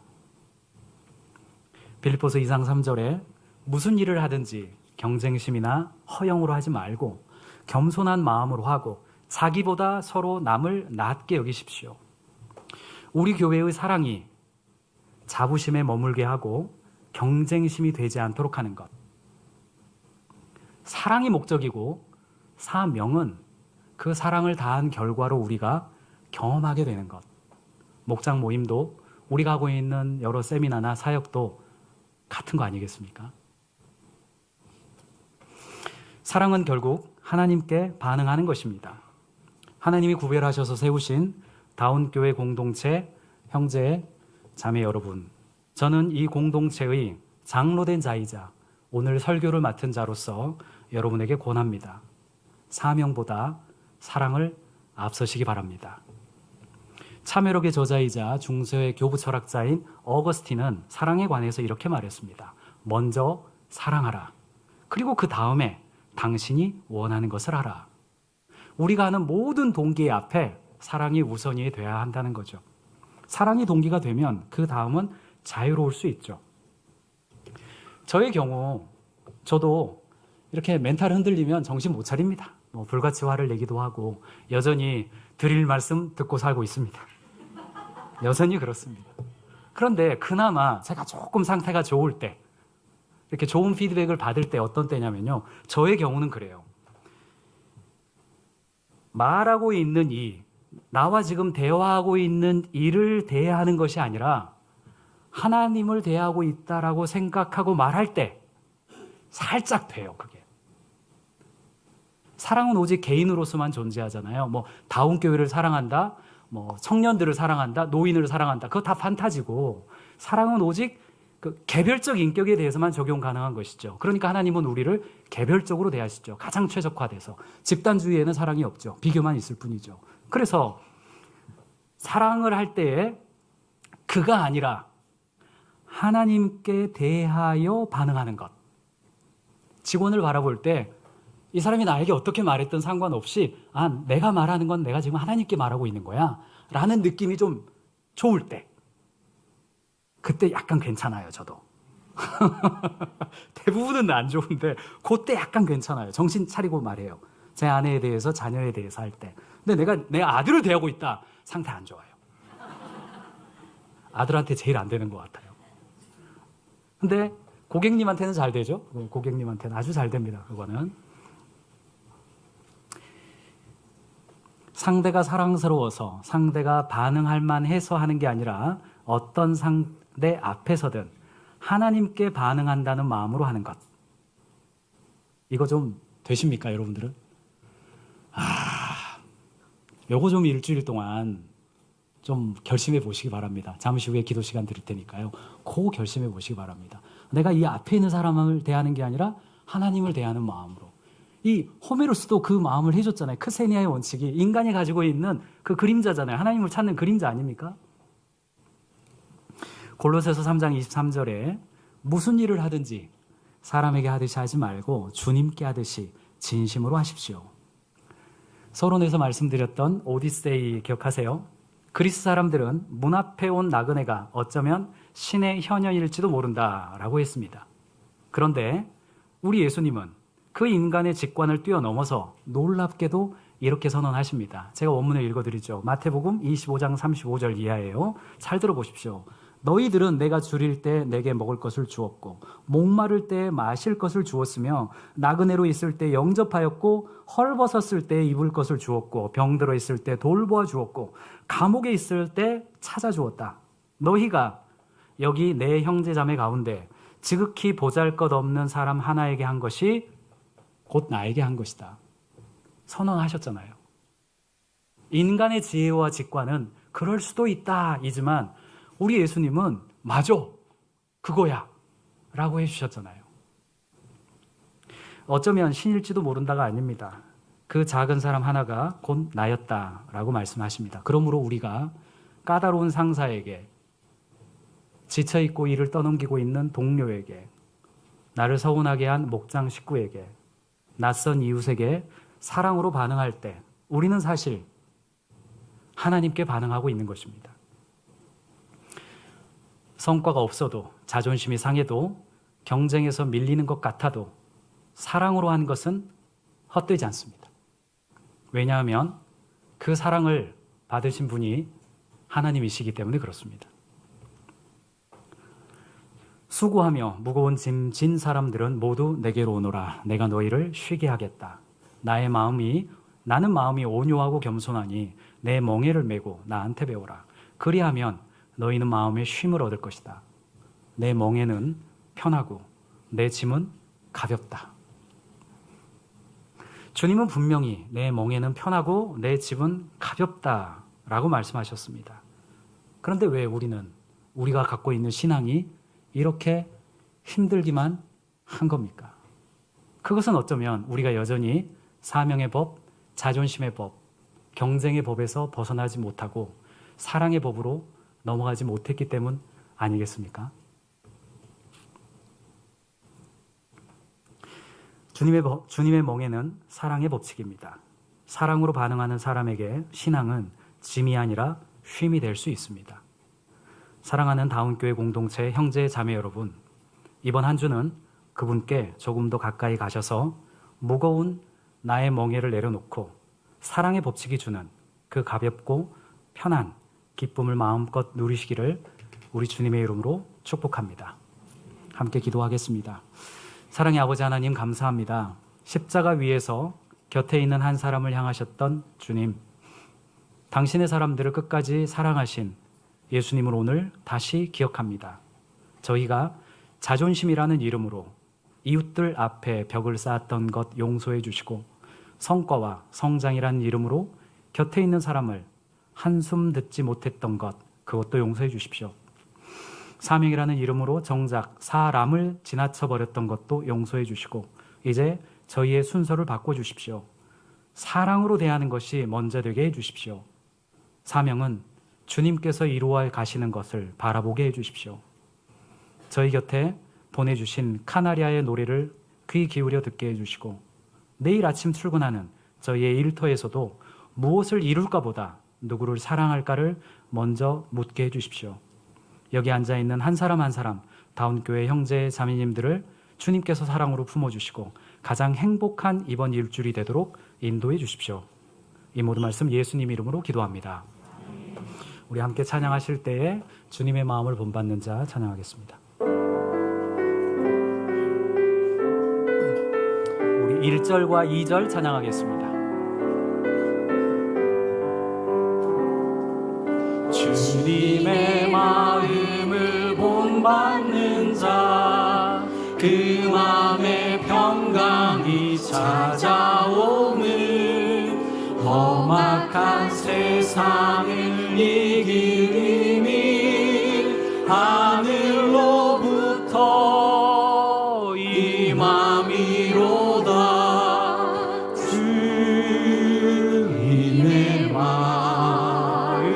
빌립보서 2장 3절에 무슨 일을 하든지 경쟁심이나 허영으로 하지 말고 겸손한 마음으로 하고 자기보다 서로 남을 낮게 여기십시오. 우리 교회의 사랑이 자부심에 머물게 하고 경쟁심이 되지 않도록 하는 것. 사랑이 목적이고 사명은 그 사랑을 다한 결과로 우리가 경험하게 되는 것. 목장 모임도 우리가 하고 있는 여러 세미나나 사역도 같은 거 아니겠습니까? 사랑은 결국 하나님께 반응하는 것입니다. 하나님이 구별하셔서 세우신 다운교회 공동체 형제, 자매 여러분, 저는 이 공동체의 장로된 자이자 오늘 설교를 맡은 자로서 여러분에게 권합니다. 사명보다 사랑을 앞서시기 바랍니다. 참회록의 저자이자 중세의 교부 철학자인 어거스틴은 사랑에 관해서 이렇게 말했습니다. 먼저 사랑하라. 그리고 그 다음에 당신이 원하는 것을 하라. 우리가 하는 모든 동기 앞에 사랑이 우선이 돼야 한다는 거죠. 사랑이 동기가 되면 그 다음은 자유로울 수 있죠. 저의 경우 저도 이렇게 멘탈 흔들리면 정신 못 차립니다. 불같이 화를 내기도 하고 여전히 드릴 말씀 듣고 살고 있습니다. 여전히 그렇습니다. 그런데 그나마 제가 조금 상태가 좋을 때, 이렇게 좋은 피드백을 받을 때 어떤 때냐면요, 저의 경우는 그래요. 말하고 있는 나와 지금 대화하고 있는 이를 대하는 것이 아니라 하나님을 대하고 있다라고 생각하고 말할 때 살짝 돼요, 그게. 사랑은 오직 개인으로서만 존재하잖아요. 다운교회를 사랑한다, 청년들을 사랑한다, 노인을 사랑한다. 그거 다 판타지고, 사랑은 오직 그 개별적 인격에 대해서만 적용 가능한 것이죠. 그러니까 하나님은 우리를 개별적으로 대하시죠. 가장 최적화돼서. 집단주의에는 사랑이 없죠. 비교만 있을 뿐이죠. 그래서 사랑을 할 때에 그가 아니라 하나님께 대하여 반응하는 것. 직원을 바라볼 때 이 사람이 나에게 어떻게 말했든 상관없이 내가 말하는 건 내가 지금 하나님께 말하고 있는 거야 라는 느낌이 좀 좋을 때, 그때 약간 괜찮아요. 저도 대부분은 안 좋은데 그때 약간 괜찮아요. 정신 차리고 말해요. 제 아내에 대해서, 자녀에 대해서 할 때. 근데 내가 내 아들을 대하고 있다, 상태 안 좋아요. 아들한테 제일 안 되는 것 같아요. 근데 고객님한테는 잘 되죠. 고객님한테는 아주 잘 됩니다. 그거는 상대가 사랑스러워서, 상대가 반응할 만해서 하는 게 아니라 어떤 상대 앞에서든 하나님께 반응한다는 마음으로 하는 것. 이거 좀 되십니까, 여러분들은? 요거 좀 일주일 동안 좀 결심해 보시기 바랍니다. 잠시 후에 기도 시간 드릴 테니까요. 그 결심해 보시기 바랍니다. 내가 이 앞에 있는 사람을 대하는 게 아니라 하나님을 대하는 마음으로. 이 호메로스도 그 마음을 해줬잖아요. 크세니아의 원칙이 인간이 가지고 있는 그 그림자잖아요. 하나님을 찾는 그림자 아닙니까? 골로새서 3장 23절에 무슨 일을 하든지 사람에게 하듯이 하지 말고 주님께 하듯이 진심으로 하십시오. 서론에서 말씀드렸던 오디세이 기억하세요? 그리스 사람들은 문 앞에 온 나그네가 어쩌면 신의 현현일지도 모른다라고 했습니다. 그런데 우리 예수님은 그 인간의 직관을 뛰어넘어서 놀랍게도 이렇게 선언하십니다. 제가 원문을 읽어드리죠. 마태복음 25장 35절 이하예요. 잘 들어보십시오. 너희들은 내가 줄일 때 내게 먹을 것을 주었고 목마를 때 마실 것을 주었으며 나그네로 있을 때 영접하였고 헐벗었을 때 입을 것을 주었고 병들어 있을 때 돌보아 주었고 감옥에 있을 때 찾아주었다. 너희가 여기 내 형제자매 가운데 지극히 보잘것없는 사람 하나에게 한 것이 곧 나에게 한 것이다. 선언하셨잖아요. 인간의 지혜와 직관은 그럴 수도 있다 이지만 우리 예수님은 맞아, 그거야 라고 해주셨잖아요. 어쩌면 신일지도 모른다가 아닙니다. 그 작은 사람 하나가 곧 나였다라고 말씀하십니다. 그러므로 우리가 까다로운 상사에게, 지쳐있고 일을 떠넘기고 있는 동료에게, 나를 서운하게 한 목장 식구에게, 낯선 이웃에게 사랑으로 반응할 때 우리는 사실 하나님께 반응하고 있는 것입니다. 성과가 없어도, 자존심이 상해도, 경쟁에서 밀리는 것 같아도 사랑으로 한 것은 헛되지 않습니다. 왜냐하면 그 사랑을 받으신 분이 하나님이시기 때문에 그렇습니다. 수고하며 무거운 짐 진 사람들은 모두 내게로 오너라. 내가 너희를 쉬게 하겠다. 나는 마음이 온유하고 겸손하니 내 멍에를 메고 나한테 배우라. 그리하면 너희는 마음의 쉼을 얻을 것이다. 내 멍에는 편하고 내 짐은 가볍다. 주님은 분명히 내 멍에는 편하고 내 짐은 가볍다라고 말씀하셨습니다. 그런데 왜 우리가 갖고 있는 신앙이 이렇게 힘들기만 한 겁니까? 그것은 어쩌면 우리가 여전히 사명의 법, 자존심의 법, 경쟁의 법에서 벗어나지 못하고 사랑의 법으로 넘어가지 못했기 때문 아니겠습니까? 주님의 멍에는 사랑의 법칙입니다. 사랑으로 반응하는 사람에게 신앙은 짐이 아니라 쉼이 될 수 있습니다. 사랑하는 다운교회 공동체 형제 자매 여러분, 이번 한 주는 그분께 조금 더 가까이 가셔서 무거운 나의 멍에를 내려놓고 사랑의 법칙이 주는 그 가볍고 편한 기쁨을 마음껏 누리시기를 우리 주님의 이름으로 축복합니다. 함께 기도하겠습니다. 사랑의 아버지 하나님, 감사합니다. 십자가 위에서 곁에 있는 한 사람을 향하셨던 주님, 당신의 사람들을 끝까지 사랑하신 예수님을 오늘 다시 기억합니다. 저희가 자존심이라는 이름으로 이웃들 앞에 벽을 쌓았던 것 용서해 주시고, 성과와 성장이라는 이름으로 곁에 있는 사람을 한숨 듣지 못했던 것, 그것도 용서해 주십시오. 사명이라는 이름으로 정작 사람을 지나쳐 버렸던 것도 용서해 주시고 이제 저희의 순서를 바꿔주십시오. 사랑으로 대하는 것이 먼저 되게 해주십시오. 사명은 주님께서 이루어 가시는 것을 바라보게 해주십시오. 저희 곁에 보내주신 카나리아의 노래를 귀 기울여 듣게 해주시고 내일 아침 출근하는 저희의 일터에서도 무엇을 이룰까 보다 누구를 사랑할까를 먼저 묻게 해주십시오. 여기 앉아있는 한 사람 한 사람 다운교회 형제 자매님들을 주님께서 사랑으로 품어주시고 가장 행복한 이번 일주일이 되도록 인도해 주십시오. 이 모든 말씀 예수님 이름으로 기도합니다. 우리 함께 찬양하실 때에 주님의 마음을 본받는 자 찬양하겠습니다. 우리 1절과 2절 찬양하겠습니다. 주님의 마음을 본받는 자, 그 마음에 평강이 찾아오는 험악한 세상을 이길 힘이 하늘로부터 임함이로다. 주님의 마음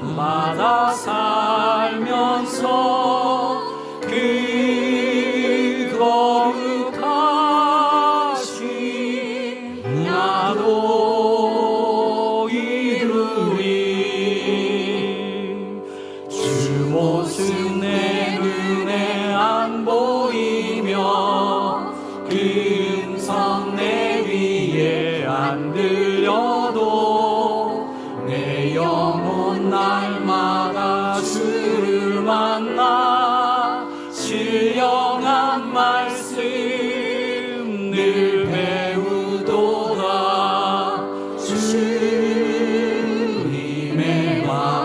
본받아 살면서 그 거룩하신 나도 이루리. 주 모습 내 눈에 안 보이며 그 음성 내 귀에 안 들려도 내 영혼 날마다 주를 만나 신령한 말씀 늘 배우도다. 주님의 마음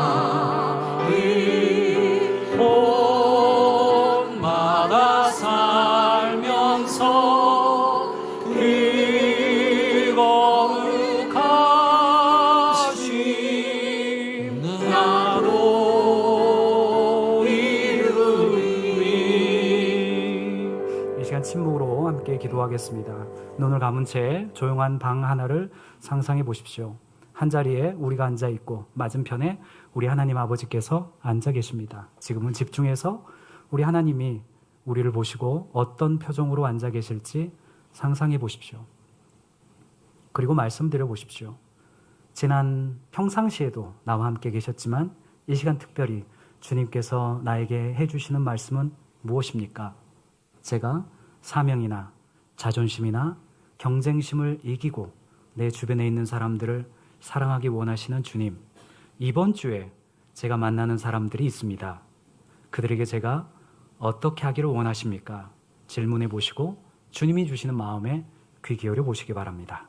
본받아 살면서 그 거룩하신 나도 이루리. 이 시간 침묵으로 함께 기도하겠습니다. 눈을 감은 채 조용한 방 하나를 상상해 보십시오. 한 자리에 우리가 앉아 있고 맞은편에 우리 하나님 아버지께서 앉아 계십니다. 지금은 집중해서 우리 하나님이 우리를 보시고 어떤 표정으로 앉아 계실지 상상해 보십시오. 그리고 말씀드려 보십시오. 지난 평상시에도 나와 함께 계셨지만 이 시간 특별히 주님께서 나에게 해주시는 말씀은 무엇입니까? 제가 사명이나 자존심이나 경쟁심을 이기고 내 주변에 있는 사람들을 사랑하기 원하시는 주님, 이번 주에 제가 만나는 사람들이 있습니다. 그들에게 제가 어떻게 하기를 원하십니까? 질문해 보시고 주님이 주시는 마음에 귀 기울여 보시기 바랍니다.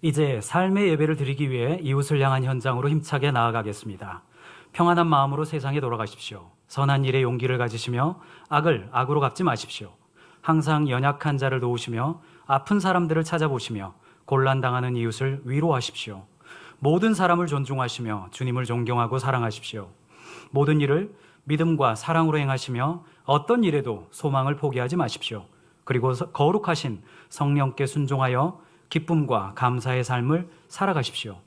이제 삶의 예배를 드리기 위해 이웃을 향한 현장으로 힘차게 나아가겠습니다. 평안한 마음으로 세상에 돌아가십시오. 선한 일에 용기를 가지시며 악을 악으로 갚지 마십시오. 항상 연약한 자를 도우시며 아픈 사람들을 찾아보시며 곤란당하는 이웃을 위로하십시오. 모든 사람을 존중하시며 주님을 존경하고 사랑하십시오. 모든 일을 믿음과 사랑으로 행하시며 어떤 일에도 소망을 포기하지 마십시오. 그리고 거룩하신 성령께 순종하여 기쁨과 감사의 삶을 살아가십시오.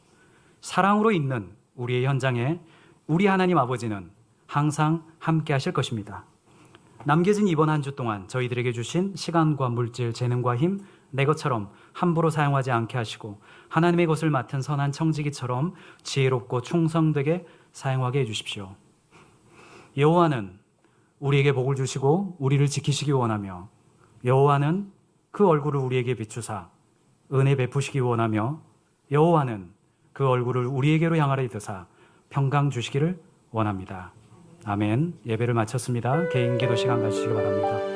사랑으로 있는 우리의 현장에 우리 하나님 아버지는 항상 함께 하실 것입니다. 남겨진 이번 한 주 동안 저희들에게 주신 시간과 물질, 재능과 힘, 내 것처럼 함부로 사용하지 않게 하시고 하나님의 것을 맡은 선한 청지기처럼 지혜롭고 충성되게 사용하게 해주십시오. 여호와는 우리에게 복을 주시고 우리를 지키시기 원하며 여호와는 그 얼굴을 우리에게 비추사 은혜 베푸시기 원하며 여호와는 그 얼굴을 우리에게로 향하려 드사 평강 주시기를 원합니다. 아멘. 예배를 마쳤습니다. 개인 기도 시간 가지시기 바랍니다.